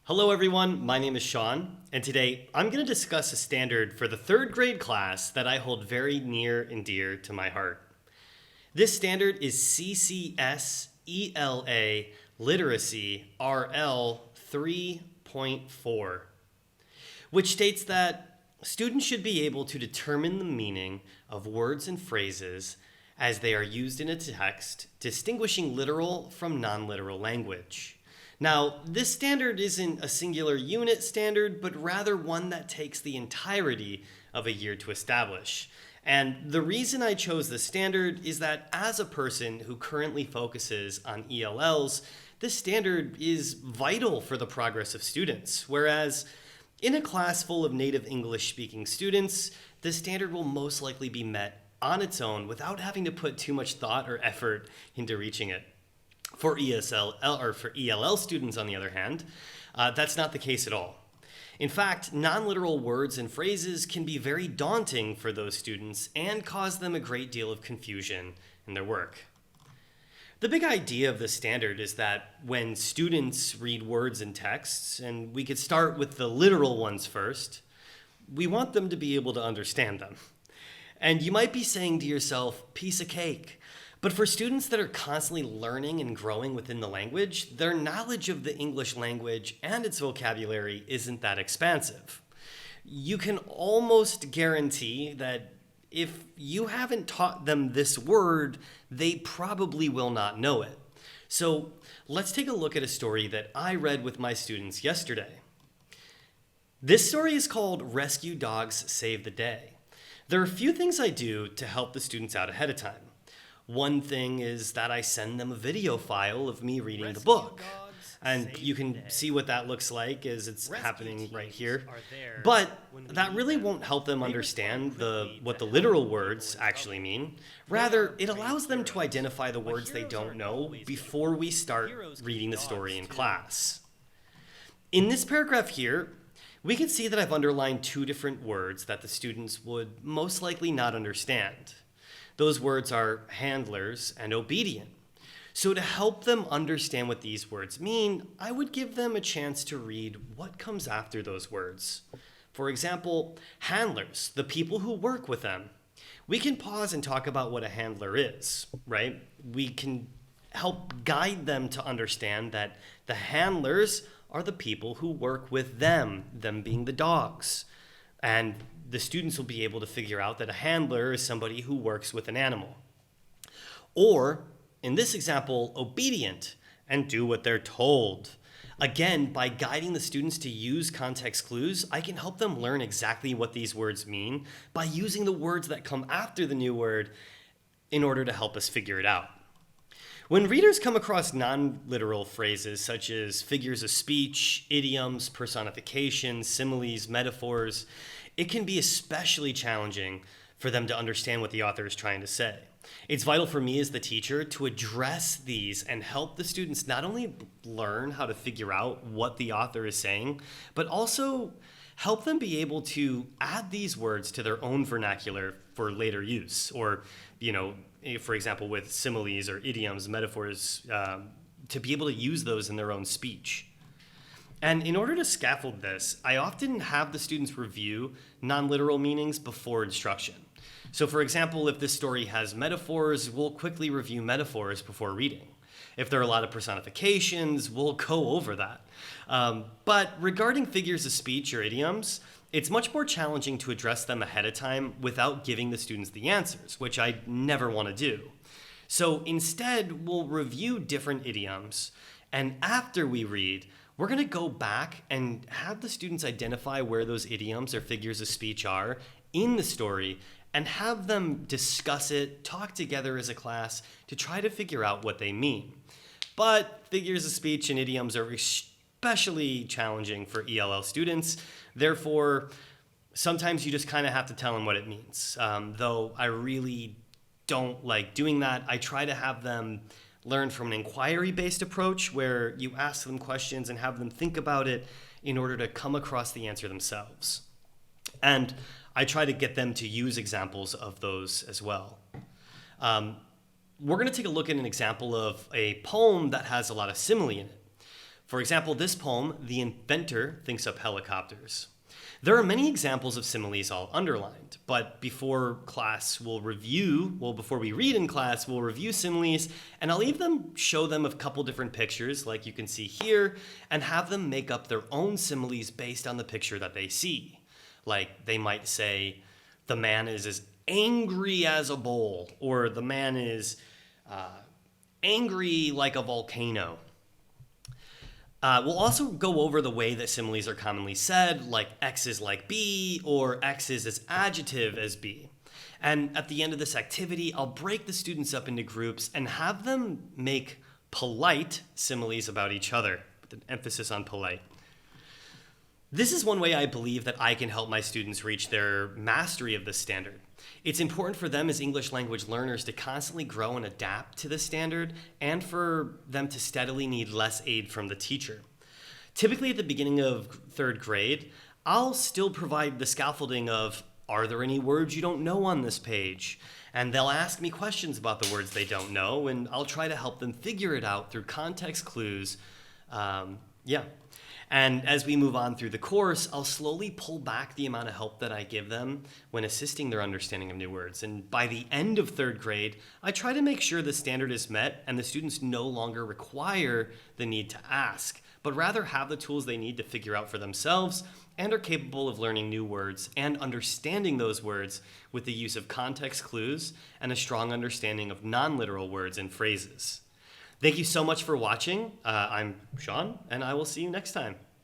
Hello everyone, my name is Sean, and today I'm going to discuss a standard for the third grade class that I hold very near and dear to my heart. This standard is CCSS ELA Literacy RL 3.4, which states that students should be able to determine the meaning of words and phrases as they are used in a text, distinguishing literal from non-literal language. Now, this standard isn't a singular unit standard, but rather one that takes the entirety of a year to establish. And the reason I chose this standard is that as a person who currently focuses on ELLs, this standard is vital for the progress of students. Whereas in a class full of native English-speaking students, the standard will most likely be met on its own without having to put too much thought or effort into reaching it. For ELL students, on the other hand, that's not the case at all. In fact, non-literal words and phrases can be very daunting for those students and cause them a great deal of confusion in their work. The big idea of this standard is that when students read words and texts, and we could start with the literal ones first, we want them to be able to understand them. And you might be saying to yourself, piece of cake. But for students that are constantly learning and growing within the language, their knowledge of the English language and its vocabulary isn't that expansive. You can almost guarantee that if you haven't taught them this word, they probably will not know it. So let's take a look at a story that I read with my students yesterday. This story is called Rescue Dogs Save the Day. There are a few things I do to help the students out ahead of time. One thing is that I send them a video file of me reading the book. And you can see what that looks like as it's happening right here. But that really won't help them understand what the literal words actually mean. Rather, it allows them to identify the words they don't know before we start reading the story in class. In this paragraph here, we can see that I've underlined two different words that the students would most likely not understand. Those words are handlers and obedient. So to help them understand what these words mean, I would give them a chance to read what comes after those words. For example, handlers, the people who work with them. We can pause and talk about what a handler is, right? We can help guide them to understand that the handlers are the people who work with them being the dogs. And the students will be able to figure out that a handler is somebody who works with an animal. Or, in this example, obedient and do what they're told. Again, by guiding the students to use context clues, I can help them learn exactly what these words mean by using the words that come after the new word in order to help us figure it out. When readers come across non-literal phrases such as figures of speech, idioms, personifications, similes, metaphors, it can be especially challenging for them to understand what the author is trying to say. It's vital for me as the teacher to address these and help the students not only learn how to figure out what the author is saying, but also help them be able to add these words to their own vernacular for later use, or, for example, with similes or idioms, metaphors, to be able to use those in their own speech. And in order to scaffold this, I often have the students review non-literal meanings before instruction. So for example, if this story has metaphors, we'll quickly review metaphors before reading. If there are a lot of personifications, we'll go over that. But regarding figures of speech or idioms, it's much more challenging to address them ahead of time without giving the students the answers, which I never want to do. So instead, we'll review different idioms, and after we read, we're going to go back and have the students identify where those idioms or figures of speech are in the story and have them discuss it, talk together as a class to try to figure out what they mean. But figures of speech and idioms are especially challenging for ELL students. Therefore, sometimes you just kind of have to tell them what it means. Though I really don't like doing that. I try to have them learn from an inquiry-based approach where you ask them questions and have them think about it in order to come across the answer themselves. And I try to get them to use examples of those as well. We're going to take a look at an example of a poem that has a lot of simile in it. For example, this poem, The Inventor Thinks Up Helicopters. There are many examples of similes all underlined, but before we read in class, we'll review similes, and I'll even show them a couple different pictures, like you can see here, and have them make up their own similes based on the picture that they see. Like, they might say, the man is as angry as a bull, or the man is angry like a volcano. We'll also go over the way that similes are commonly said, like X is like B, or X is as adjective as B. And at the end of this activity, I'll break the students up into groups and have them make polite similes about each other, with an emphasis on polite. This is one way I believe that I can help my students reach their mastery of this standard. It's important for them as English language learners to constantly grow and adapt to this standard, and for them to steadily need less aid from the teacher. Typically at the beginning of third grade, I'll still provide the scaffolding of, are there any words you don't know on this page? And they'll ask me questions about the words they don't know, and I'll try to help them figure it out through context clues. And as we move on through the course, I'll slowly pull back the amount of help that I give them when assisting their understanding of new words. And by the end of third grade, I try to make sure the standard is met and the students no longer require the need to ask, but rather have the tools they need to figure out for themselves and are capable of learning new words and understanding those words with the use of context clues and a strong understanding of non-literal words and phrases. Thank you so much for watching. I'm Sean, and I will see you next time.